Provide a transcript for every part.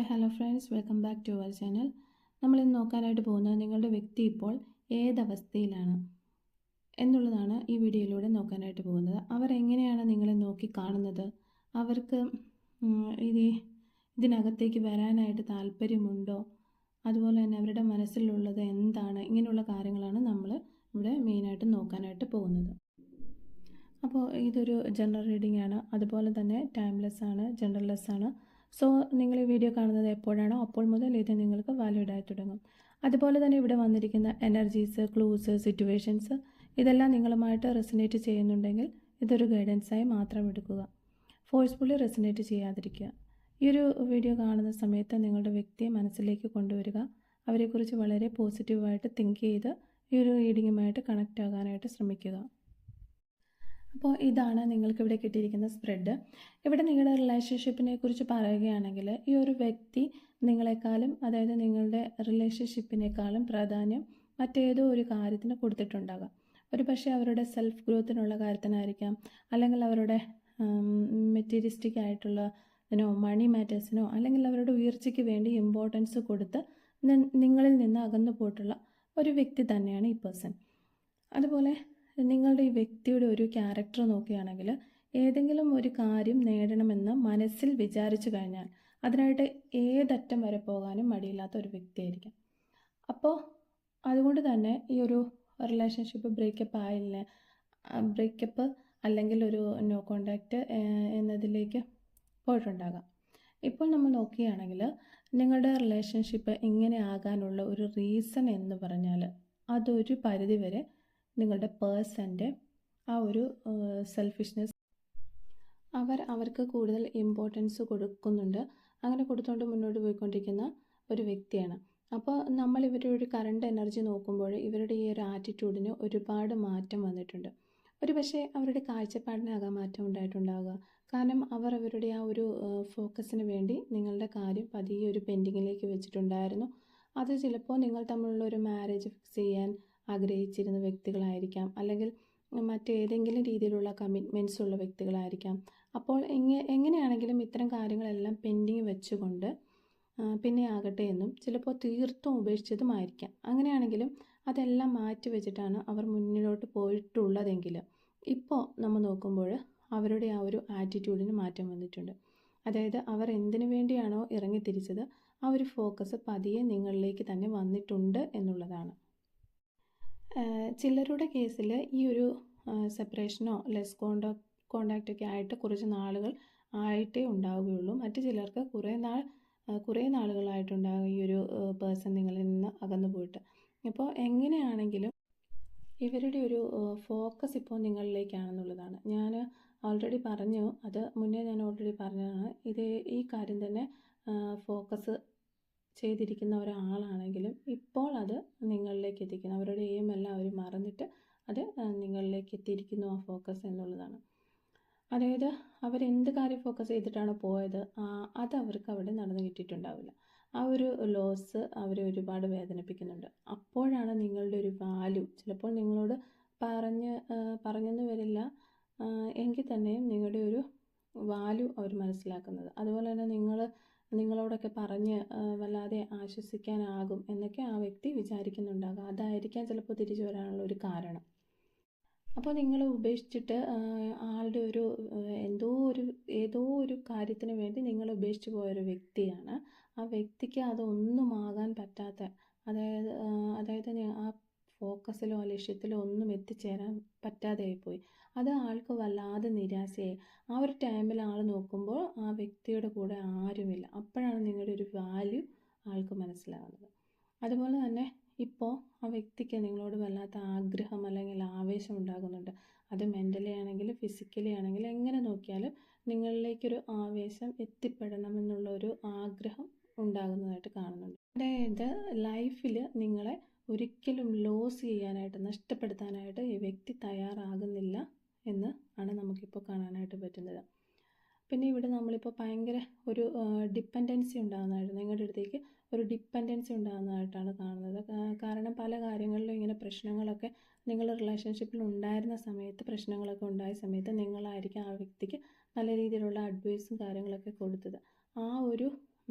Hi hello friends, welcome back to our channel. നമ്മളിന്ന് നോക്കാനായിട്ട് പോകുന്നത് നിങ്ങളുടെ വ്യക്തി ഇപ്പോൾ ഏതവസ്ഥയിലാണ് എന്നുള്ളതാണ് ഈ വീഡിയോയിലൂടെ നോക്കാനായിട്ട് പോകുന്നത്. അവർ എങ്ങനെയാണ് നിങ്ങളെ നോക്കി കാണുന്നത്, അവർക്ക് ഇതിനകത്തേക്ക് വരാനായിട്ട് താല്പര്യമുണ്ടോ, അതുപോലെ തന്നെ അവരുടെ മനസ്സിലുള്ളത് എന്താണ്, ഇങ്ങനെയുള്ള കാര്യങ്ങളാണ് നമ്മൾ ഇവിടെ മെയിനായിട്ട് നോക്കാനായിട്ട് പോകുന്നത്. അപ്പോൾ ഇതൊരു ജനറൽ റീഡിംഗ് ആണ്, അതുപോലെ തന്നെ ടൈംലെസ് ആണ്, ജനറൽലെസ് ആണ്. സോ നിങ്ങൾ ഈ വീഡിയോ കാണുന്നത് എപ്പോഴാണോ അപ്പോൾ മുതൽ ഇത് നിങ്ങൾക്ക് വാലിഡ് ആയി തുടങ്ങും. അതുപോലെ തന്നെ ഇവിടെ വന്നിരിക്കുന്ന എനർജീസ്, ക്ലൂസ്, സിറ്റുവേഷൻസ് ഇതെല്ലാം നിങ്ങളുമായിട്ട് റെസനേറ്റ് ചെയ്യുന്നുണ്ടെങ്കിൽ ഇതൊരു ഗൈഡൻസായി മാത്രം എടുക്കുക. ഫോഴ്സ്ഫുള്ളി റെസനേറ്റ് ചെയ്യാതിരിക്കുക. ഈ ഒരു വീഡിയോ കാണുന്ന സമയത്ത് നിങ്ങളുടെ വ്യക്തിയെ മനസ്സിലേക്ക് കൊണ്ടുവരിക. അവരെക്കുറിച്ച് വളരെ പോസിറ്റീവായിട്ട് തിങ്ക് ചെയ്ത് ഈ ഒരു റീഡിങ്ങുമായിട്ട് കണക്റ്റ് ആകാനായിട്ട് ശ്രമിക്കുക. അപ്പോൾ ഇതാണ് നിങ്ങൾക്കിവിടെ കിട്ടിയിരിക്കുന്ന സ്പ്രെഡ്. ഇവിടെ നിങ്ങളുടെ റിലേഷൻഷിപ്പിനെ കുറിച്ച് പറയുകയാണെങ്കിൽ ഈ ഒരു വ്യക്തി നിങ്ങളെക്കാളും, അതായത് നിങ്ങളുടെ റിലേഷൻഷിപ്പിനേക്കാളും പ്രാധാന്യം മറ്റേതോ ഒരു കാര്യത്തിന് കൊടുത്തിട്ടുണ്ടാകാം. ഒരു പക്ഷേ അവരുടെ സെൽഫ് ഗ്രോത്തിനുള്ള കാര്യത്തിനായിരിക്കാം, അല്ലെങ്കിൽ അവരുടെ മെറ്റീരിയലിസ്റ്റിക് ആയിട്ടുള്ള മണി മാറ്റേഴ്സിനോ, അല്ലെങ്കിൽ അവരുടെ ഉയർച്ചയ്ക്ക് വേണ്ടി ഇമ്പോർട്ടൻസ് കൊടുത്ത് നിങ്ങളിൽ നിന്ന് അകന്നു പോയിട്ടുള്ള ഒരു വ്യക്തി തന്നെയാണ് ഈ പേഴ്സൺ. അതുപോലെ നിങ്ങളുടെ ഈ വ്യക്തിയുടെ ഒരു ക്യാരക്ടർ നോക്കുകയാണെങ്കിൽ ഏതെങ്കിലും ഒരു കാര്യം നേടണമെന്ന് മനസ്സിൽ വിചാരിച്ചു കഴിഞ്ഞാൽ അതിനായിട്ട് ഏതറ്റം വരെ പോകാനും മടിയില്ലാത്ത ഒരു വ്യക്തിയായിരിക്കും. അപ്പോൾ അതുകൊണ്ട് തന്നെ ഈ ഒരു റിലേഷൻഷിപ്പ് ബ്രേക്കപ്പ് അല്ലെങ്കിൽ ഒരു നോ കോണ്ടാക്റ്റ് എന്നതിലേക്ക് പോയിട്ടുണ്ടാകാം. ഇപ്പോൾ നമ്മൾ നോക്കുകയാണെങ്കിൽ നിങ്ങളുടെ റിലേഷൻഷിപ്പ് ഇങ്ങനെ ആകാനുള്ള ഒരു റീസൺ എന്ന് പറഞ്ഞാൽ അതൊരു പരിധിവരെ നിങ്ങളുടെ പേഴ്സൻ്റെ ആ ഒരു സെൽഫിഷ്നെസ്, അവർക്ക് കൂടുതൽ ഇമ്പോർട്ടൻസ് കൊടുക്കുന്നുണ്ട്. അങ്ങനെ കൊടുത്തുകൊണ്ട് മുന്നോട്ട് പോയിക്കൊണ്ടിരിക്കുന്ന ഒരു വ്യക്തിയാണ്. അപ്പോൾ നമ്മൾ ഇവരുടെ ഒരു കറണ്ട് എനർജി നോക്കുമ്പോൾ ഇവരുടെ ഈ ഒരു ആറ്റിറ്റ്യൂഡിന് ഒരുപാട് മാറ്റം വന്നിട്ടുണ്ട്. ഒരു പക്ഷേ അവരുടെ കാഴ്ചപ്പാടിനാകാൻ മാറ്റം ഉണ്ടായിട്ടുണ്ടാവുക. കാരണം അവരുടെ ആ ഒരു ഫോക്കസിന് വേണ്ടി നിങ്ങളുടെ കാര്യം പതിയെ ഒരു പെൻഡിങ്ങിലേക്ക് വെച്ചിട്ടുണ്ടായിരുന്നു. അത് ചിലപ്പോൾ നിങ്ങൾ തമ്മിലുള്ള ഒരു മാരേജ് ഫിക്സ് ചെയ്യാൻ ആഗ്രഹിച്ചിരുന്ന വ്യക്തികളായിരിക്കാം, അല്ലെങ്കിൽ മറ്റേതെങ്കിലും രീതിയിലുള്ള കമ്മിറ്റ്മെൻറ്റ്സ് ഉള്ള വ്യക്തികളായിരിക്കാം. അപ്പോൾ എങ്ങനെയാണെങ്കിലും ഇത്തരം കാര്യങ്ങളെല്ലാം പെൻഡിങ് വെച്ചുകൊണ്ട് പിന്നെ ആകട്ടെ എന്നും ചിലപ്പോൾ തീർത്തും ഉപേക്ഷിച്ചതുമായിരിക്കാം. അങ്ങനെയാണെങ്കിലും അതെല്ലാം മാറ്റി വെച്ചിട്ടാണ് അവർ മുന്നിലോട്ട് പോയിട്ടുള്ളതെങ്കിൽ ഇപ്പോൾ നമ്മൾ നോക്കുമ്പോൾ അവരുടെ ആ ഒരു ആറ്റിറ്റ്യൂഡിന് മാറ്റം വന്നിട്ടുണ്ട്. അതായത് അവർ എന്തിനു വേണ്ടിയാണോ ഇറങ്ങിത്തിരിച്ചത് ആ ഒരു ഫോക്കസ് പതിയെ നിങ്ങളിലേക്ക് തന്നെ വന്നിട്ടുണ്ട് എന്നുള്ളതാണ്. ചിലരുടെ കേസിൽ ഈ ഒരു സെപ്പറേഷനോ ലെസ് കോണ്ടാക്റ്റൊക്കെ ആയിട്ട് കുറച്ച് നാളുകൾ ആയിട്ടേ ഉണ്ടാവുകയുള്ളൂ. മറ്റു ചിലർക്ക് കുറേ നാളുകളായിട്ടുണ്ടാകും ഈ ഒരു പേഴ്സൺ നിങ്ങളിൽ നിന്ന് അകന്നു പോയിട്ട്. അപ്പോൾ എങ്ങനെയാണെങ്കിലും ഇവരുടെ ഒരു ഫോക്കസ് ഇപ്പോൾ നിങ്ങളിലേക്കാണെന്നുള്ളതാണ്. ഞാൻ ഓൾറെഡി പറഞ്ഞു, അത് മുന്നേ ഞാൻ ഓൾറെഡി പറഞ്ഞതാണ്. ഈ കാര്യം തന്നെ ഫോക്കസ് ചെയ്തിരിക്കുന്ന ഒരാളാണെങ്കിലും ഇപ്പോൾ അത് നിങ്ങളിലേക്ക് എത്തിക്കുന്നു. അവരുടെ എയിം എല്ലാം അവർ മറന്നിട്ട് അത് നിങ്ങളിലേക്ക് എത്തിയിരിക്കുന്നു ആ ഫോക്കസ് എന്നുള്ളതാണ്. അതായത് അവരെന്ത് കാര്യം ഫോക്കസ് ചെയ്തിട്ടാണ് പോയത് അത് അവർക്ക് അവിടെ നടന്നു കിട്ടിയിട്ടുണ്ടാവില്ല. ആ ഒരു ലോസ് അവരെ ഒരുപാട് വേദനിപ്പിക്കുന്നുണ്ട്. അപ്പോഴാണ് നിങ്ങളുടെ ഒരു വാല്യൂ ചിലപ്പോൾ നിങ്ങളോട് പറഞ്ഞെന്ന് വരില്ല, എങ്കിൽ തന്നെയും നിങ്ങളുടെ ഒരു വാല്യൂ അവർ മനസ്സിലാക്കുന്നത്. അതുപോലെ തന്നെ നിങ്ങളോടൊക്കെ പറഞ്ഞ് വല്ലാതെ ആശ്വസിക്കാനാകും എന്നൊക്കെ ആ വ്യക്തി വിചാരിക്കുന്നുണ്ടാകും. അതായിരിക്കാം ചിലപ്പോൾ തിരിച്ചു വരാനുള്ള ഒരു കാരണം. അപ്പോൾ നിങ്ങൾ ഉപേക്ഷിച്ചിട്ട് ആളുടെ ഒരു ഏതോ ഒരു കാര്യത്തിന് വേണ്ടി നിങ്ങൾ ഉപേക്ഷിച്ച് പോയൊരു വ്യക്തിയാണ്. ആ വ്യക്തിക്ക് അതൊന്നും ആകാൻ പറ്റാത്ത, അതായത് ആ ഫോക്കസിലോ ലക്ഷ്യത്തിലോ ഒന്നും എത്തിച്ചേരാൻ പറ്റാതെ ആയിപ്പോയി. അത് ആൾക്ക് വല്ലാതെ നിരാശയായി. ആ ഒരു ടൈമിൽ ആൾ നോക്കുമ്പോൾ ആ വ്യക്തിയുടെ കൂടെ ആരുമില്ല. അപ്പോഴാണ് നിങ്ങളുടെ ഒരു വാല്യൂ ആൾക്ക് മനസ്സിലാകുന്നത്. അതുപോലെ തന്നെ ഇപ്പോൾ ആ വ്യക്തിക്ക് നിങ്ങളോട് വല്ലാത്ത ആഗ്രഹം അല്ലെങ്കിൽ ആവേശം ഉണ്ടാകുന്നുണ്ട്. അത് മെൻ്റലി ആണെങ്കിലും ഫിസിക്കലി ആണെങ്കിലും എങ്ങനെ നോക്കിയാലും നിങ്ങളിലേക്കൊരു ആവേശം എത്തിപ്പെടണമെന്നുള്ള ഒരു ആഗ്രഹം ഉണ്ടാകുന്നതായിട്ട് കാണുന്നുണ്ട്. അതായത് ലൈഫിൽ നിങ്ങളെ ഒരിക്കലും ലോസ് ചെയ്യാനായിട്ട്, നഷ്ടപ്പെടുത്താനായിട്ട് ഈ വ്യക്തി തയ്യാറാകുന്നില്ല എന്ന് ആണ് നമുക്കിപ്പോൾ കാണാനായിട്ട് പറ്റുന്നത്. പിന്നെ ഇവിടെ നമ്മളിപ്പോൾ ഭയങ്കര ഒരു ഡിപ്പെൻഡൻസി ഉണ്ടാകുന്നതായിട്ട്, നിങ്ങളുടെ അടുത്തേക്ക് ഒരു ഡിപ്പെൻഡൻസി ഉണ്ടാകുന്നതായിട്ടാണ് കാണുന്നത്. കാരണം പല കാര്യങ്ങളിലും ഇങ്ങനെ പ്രശ്നങ്ങളൊക്കെ നിങ്ങൾ റിലേഷൻഷിപ്പിൽ ഉണ്ടായിരുന്ന സമയത്ത്, പ്രശ്നങ്ങളൊക്കെ ഉണ്ടായ സമയത്ത് നിങ്ങളായിരിക്കും ആ വ്യക്തിക്ക് നല്ല രീതിയിലുള്ള അഡ്വൈസും കാര്യങ്ങളൊക്കെ കൊടുത്തത്. ആ ഒരു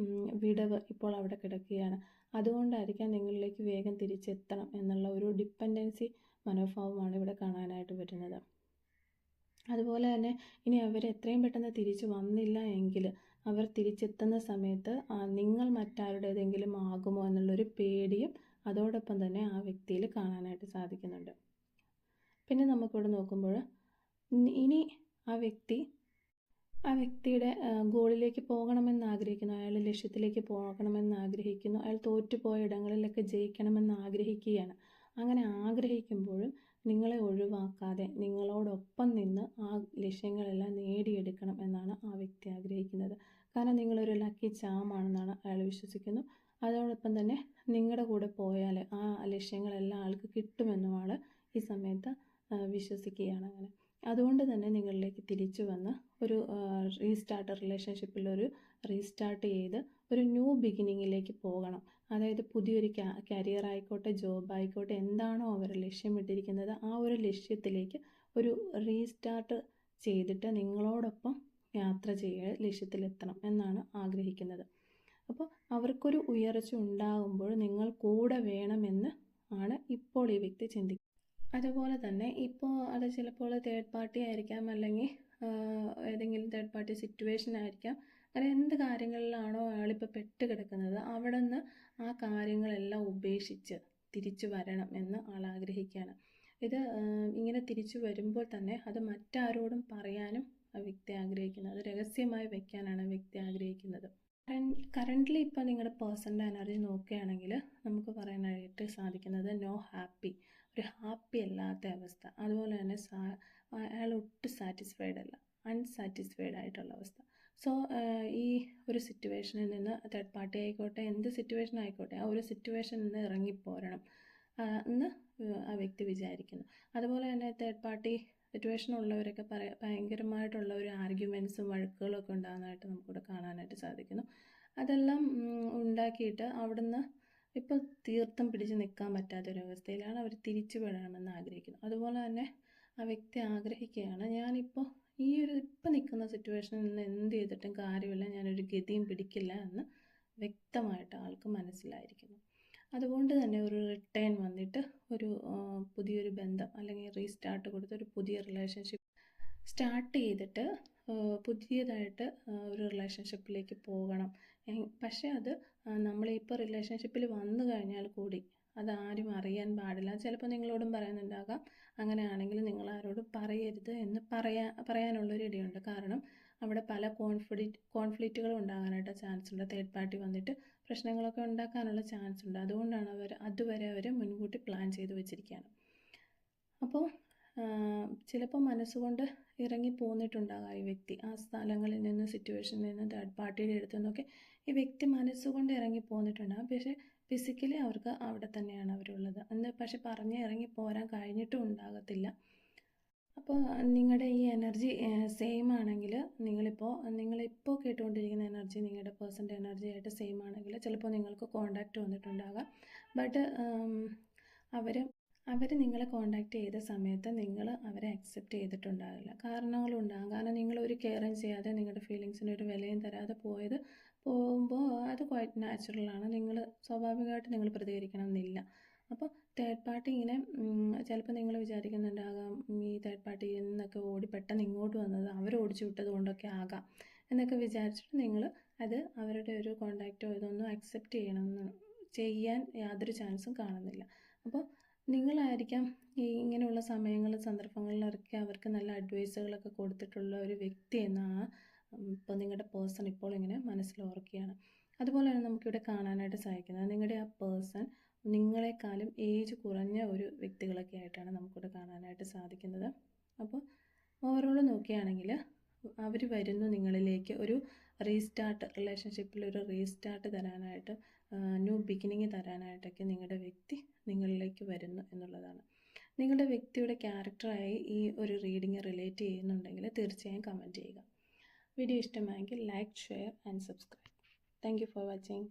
വിടവ് ഇപ്പോൾ അവിടെ കിടക്കുകയാണ്. അതുകൊണ്ടായിരിക്കാം നിങ്ങളിലേക്ക് വേഗം തിരിച്ചെത്തണം എന്നുള്ള ഒരു ഡിപ്പെൻഡൻസി മനോഭാവമാണ് ഇവിടെ കാണാനായിട്ട് വരുന്നത്. അതുപോലെ തന്നെ ഇനി അവർ എത്രയും പെട്ടെന്ന് തിരിച്ചു വന്നില്ല എങ്കിൽ അവർ തിരിച്ചെത്തുന്ന സമയത്ത് നിങ്ങൾ മറ്റാരുടേതെങ്കിലും ആകുമോ എന്നുള്ളൊരു പേടിയും അതോടൊപ്പം തന്നെ ആ വ്യക്തിയിൽ കാണാനായിട്ട് സാധിക്കുന്നുണ്ട്. പിന്നെ നമുക്കിവിടെ നോക്കുമ്പോൾ ഇനി ആ വ്യക്തിയുടെ ഗോളിലേക്ക് പോകണമെന്ന് ആഗ്രഹിക്കുന്നു, അയാൾ ലക്ഷ്യത്തിലേക്ക് പോകണമെന്ന് ആഗ്രഹിക്കുന്നു, അയാൾ തോറ്റുപോയ ഇടങ്ങളിലൊക്കെ ജയിക്കണമെന്ന് ആഗ്രഹിക്കുകയാണ്. അങ്ങനെ ആഗ്രഹിക്കുമ്പോഴും നിങ്ങളെ ഒഴിവാക്കാതെ നിങ്ങളോടൊപ്പം നിന്ന് ആ ലക്ഷ്യങ്ങളെല്ലാം നേടിയെടുക്കണം എന്നാണ് ആ വ്യക്തി ആഗ്രഹിക്കുന്നത്. കാരണം നിങ്ങളൊരു ലക്കി ചാമാണെന്നാണ് അയാൾ വിശ്വസിക്കുന്നു. അതോടൊപ്പം തന്നെ നിങ്ങളുടെ കൂടെ പോയാൽ ആ ലക്ഷ്യങ്ങളെല്ലാം ആൾക്ക് കിട്ടുമെന്നുമാണ് ഈ സമയത്ത് വിശ്വസിക്കുകയാണ്. അങ്ങനെ അതുകൊണ്ട് തന്നെ നിങ്ങളിലേക്ക് തിരിച്ചു വന്ന് ഒരു റിലേഷൻഷിപ്പിലൊരു റീസ്റ്റാർട്ട് ചെയ്ത് ഒരു ന്യൂ ബിഗിനിങ്ങിലേക്ക് പോകണം. അതായത് പുതിയൊരു കരിയർ ആയിക്കോട്ടെ, ജോബ് ആയിക്കോട്ടെ, എന്താണോ അവർ ലക്ഷ്യമിട്ടിരിക്കുന്നത് ആ ഒരു ലക്ഷ്യത്തിലേക്ക് ഒരു റീസ്റ്റാർട്ട് ചെയ്തിട്ട് നിങ്ങളോടൊപ്പം യാത്ര ചെയ്യുക, ലക്ഷ്യത്തിലെത്തണം എന്നാണ് ആഗ്രഹിക്കുന്നത്. അപ്പോൾ അവർക്കൊരു ഉയർച്ച ഉണ്ടാകുമ്പോൾ നിങ്ങൾ കൂടെ വേണമെന്ന് ആണ് ഇപ്പോൾ ഈ വ്യക്തി ചിന്തിക്കുന്നത്. അതുപോലെ തന്നെ ഇപ്പോൾ അത് ചിലപ്പോൾ തേർഡ് പാർട്ടി ആയിരിക്കാം, അല്ലെങ്കിൽ ഏതെങ്കിലും തേർഡ് പാർട്ടി സിറ്റുവേഷൻ ആയിരിക്കാം. അങ്ങനെ എന്ത് കാര്യങ്ങളിലാണോ അയാളിപ്പോൾ പെട്ട് കിടക്കുന്നത് അവിടെ നിന്ന് ആ കാര്യങ്ങളെല്ലാം ഉപേക്ഷിച്ച് തിരിച്ചു വരണം എന്ന് ആൾ ആഗ്രഹിക്കുകയാണ്. ഇത് ഇങ്ങനെ തിരിച്ചു വരുമ്പോൾ തന്നെ അത് മറ്റാരോടും പറയാനും ആ വ്യക്തി ആഗ്രഹിക്കുന്നത്, അത് രഹസ്യമായി വയ്ക്കാനാണ് വ്യക്തി ആഗ്രഹിക്കുന്നത്. കറൻ്റ്ലി ഇപ്പോൾ നിങ്ങളുടെ പേഴ്സണൽ എനർജി നോക്കുകയാണെങ്കിൽ നമുക്ക് പറയാനായിട്ട് സാധിക്കുന്നത് നോ ഹാപ്പി, ഒരു ഹാപ്പി അല്ലാത്ത അവസ്ഥ. അതുപോലെ തന്നെ അയാൾ ഒട്ടും സാറ്റിസ്ഫൈഡ് അല്ല, അൺസാറ്റിസ്ഫൈഡ് ആയിട്ടുള്ള അവസ്ഥ. സോ ഈ ഒരു സിറ്റുവേഷനിൽ നിന്ന് തേർഡ് പാർട്ടി ആയിക്കോട്ടെ, എന്ത് സിറ്റുവേഷൻ ആയിക്കോട്ടെ, ആ ഒരു സിറ്റുവേഷനിൽ നിന്ന് ഇറങ്ങിപ്പോരണം എന്ന് ആ വ്യക്തി വിചാരിക്കുന്നു. അതുപോലെ തന്നെ തേർഡ് പാർട്ടി സിറ്റുവേഷൻ ഉള്ളവരൊക്കെ ഭയങ്കരമായിട്ടുള്ള ഒരു ആർഗ്യുമെൻറ്റ്സും വഴക്കുകളും ഒക്കെ ഉണ്ടാകുന്നതായിട്ട് നമുക്കിവിടെ കാണാനായിട്ട് സാധിക്കുന്നു. അതെല്ലാം ഉണ്ടാക്കിയിട്ട് അവിടുന്ന് ഇപ്പോൾ തീർത്തും പിടിച്ച് നിൽക്കാൻ പറ്റാത്തൊരവസ്ഥയിലാണ് അവർ തിരിച്ചു വിടണമെന്ന് ആഗ്രഹിക്കുന്നത്. അതുപോലെ തന്നെ ആ വ്യക്തി ആഗ്രഹിക്കുകയാണ്, ഞാനിപ്പോൾ ഇപ്പം നിൽക്കുന്ന സിറ്റുവേഷനിൽ നിന്ന് എന്ത് ചെയ്തിട്ടും കാര്യമില്ല, ഞാനൊരു ഗതിയും പിടിക്കില്ല എന്ന് വ്യക്തമായിട്ട് ആൾക്ക് മനസ്സിലായിരിക്കുന്നു. അതുകൊണ്ട് തന്നെ ഒരു റിട്ടേൺ വന്നിട്ട് ഒരു പുതിയൊരു ബന്ധം അല്ലെങ്കിൽ റീസ്റ്റാർട്ട് കൊടുത്ത് ഒരു പുതിയ റിലേഷൻഷിപ്പ് സ്റ്റാർട്ട് ചെയ്തിട്ട് പുതിയതായിട്ട് ഒരു റിലേഷൻഷിപ്പിലേക്ക് പോകണം. പക്ഷേ അത് നമ്മളിപ്പോൾ റിലേഷൻഷിപ്പിൽ വന്നു കഴിഞ്ഞാൽ കൂടി അതാരും അറിയാൻ പാടില്ല. ചിലപ്പോൾ നിങ്ങളോടും പറയുന്നുണ്ടാകാം, അങ്ങനെയാണെങ്കിൽ നിങ്ങൾ ആരോടും പറയരുത് എന്ന് പറയാനുള്ളൊരു ഇടയുണ്ട്. കാരണം അവിടെ പല കോൺഫ്ലിക്റ്റുകളും ഉണ്ടാകാനായിട്ട് ചാൻസ് ഉണ്ട്. തേർഡ് പാർട്ടി വന്നിട്ട് പ്രശ്നങ്ങളൊക്കെ ഉണ്ടാക്കാനുള്ള ചാൻസ് ഉണ്ട്. അതുകൊണ്ടാണ് അതുവരെ അവർ മുൻകൂട്ടി പ്ലാൻ ചെയ്ത് വെച്ചിരിക്കുകയാണ്. അപ്പോൾ ചിലപ്പോൾ മനസ്സുകൊണ്ട് ഇറങ്ങി പോന്നിട്ടുണ്ടാകാം ഈ വ്യക്തി ആ സ്ഥലങ്ങളിൽ നിന്ന്, സിറ്റുവേഷനിൽ നിന്ന്, തേർഡ് പാർട്ടിയുടെ അടുത്തു നിന്നൊക്കെ ഈ വ്യക്തി മനസ്സുകൊണ്ട് ഇറങ്ങി പോന്നിട്ടുണ്ടാകും. പക്ഷേ ഫിസിക്കലി അവർക്ക് അവിടെ തന്നെയാണ് അവരുള്ളത്. പക്ഷെ പറഞ്ഞ് ഇറങ്ങി പോരാൻ കഴിഞ്ഞിട്ടും ഉണ്ടാകത്തില്ല. അപ്പോൾ നിങ്ങളുടെ ഈ എനർജി സെയിം ആണെങ്കിൽ, നിങ്ങളിപ്പോൾ കേട്ടുകൊണ്ടിരിക്കുന്ന എനർജി നിങ്ങളുടെ പേഴ്സൻ്റെ എനർജി ആയിട്ട് സെയിം ആണെങ്കിൽ ചിലപ്പോൾ നിങ്ങൾക്ക് കോണ്ടാക്റ്റ് വന്നിട്ടുണ്ടാകാം. ബട്ട് അവർ നിങ്ങളെ കോണ്ടാക്റ്റ് ചെയ്ത സമയത്ത് നിങ്ങൾ അവരെ അക്സെപ്റ്റ് ചെയ്തിട്ടുണ്ടാകില്ല. കാരണങ്ങളുണ്ടാകും. കാരണം നിങ്ങളൊരു കെയറും ചെയ്യാതെ നിങ്ങളുടെ ഫീലിങ്സിന് ഒരു വിലയും തരാതെ പോകുമ്പോൾ അത് ക്വൈറ്റ് നാച്ചുറലാണ്. സ്വാഭാവികമായിട്ട് നിങ്ങൾ പ്രതികരിക്കണം എന്നില്ല. അപ്പോൾ തേർഡ് പാർട്ടി ഇങ്ങനെ ചിലപ്പോൾ നിങ്ങൾ വിചാരിക്കുന്നുണ്ടാകാം, ഈ തേർഡ് പാർട്ടിയിൽ നിന്നൊക്കെ പെട്ടെന്ന് ഇങ്ങോട്ട് വന്നത് അവർ ഓടിച്ചു വിട്ടത് കൊണ്ടൊക്കെ ആകാം എന്നൊക്കെ വിചാരിച്ചിട്ട് നിങ്ങൾ അത് അവരുടെ ഒരു കോണ്ടാക്റ്റോ ഇതൊന്നും അക്സെപ്റ്റ് ചെയ്യാൻ യാതൊരു ചാൻസും കാണുന്നില്ല. അപ്പോൾ നിങ്ങളായിരിക്കാം ഇങ്ങനെയുള്ള സന്ദർഭങ്ങളിലൊക്കെ അവർക്ക് നല്ല അഡ്വൈസുകളൊക്കെ കൊടുത്തിട്ടുള്ള ഒരു വ്യക്തി എന്നാണ് ഇപ്പോൾ നിങ്ങളുടെ പേഴ്സൺ ഇപ്പോൾ ഇങ്ങനെ മനസ്സിൽ ഓർക്കുകയാണ്. അതുപോലെയാണ് നമുക്കിവിടെ കാണാനായിട്ട് സാധിക്കുന്നത്, നിങ്ങളുടെ ആ പേഴ്സൺ നിങ്ങളെക്കാളും ഏജ് കുറഞ്ഞ ഒരു വ്യക്തികളൊക്കെ ആയിട്ടാണ് നമുക്കിവിടെ കാണാനായിട്ട് സാധിക്കുന്നത്. അപ്പോൾ ഓവറോൾ നോക്കുകയാണെങ്കിൽ അവർ വരുന്നു നിങ്ങളിലേക്ക് ഒരു റീസ്റ്റാർട്ട്, റിലേഷൻഷിപ്പിൽ ഒരു റീസ്റ്റാർട്ട് തരാനായിട്ട്, ന്യൂ ബിഗിനിങ് തരാനായിട്ടൊക്കെ നിങ്ങളുടെ വ്യക്തി നിങ്ങളിലേക്ക് വരുന്നു എന്നുള്ളതാണ്. നിങ്ങളുടെ വ്യക്തിയുടെ ക്യാരക്ടറായി ഈ ഒരു റീഡിങ് റിലേറ്റ് ചെയ്യുന്നുണ്ടെങ്കിൽ തീർച്ചയായും കമൻറ്റ് ചെയ്യുക. വീഡിയോ ഇഷ്ടമായെങ്കിൽ like, share and subscribe. Thank you for watching.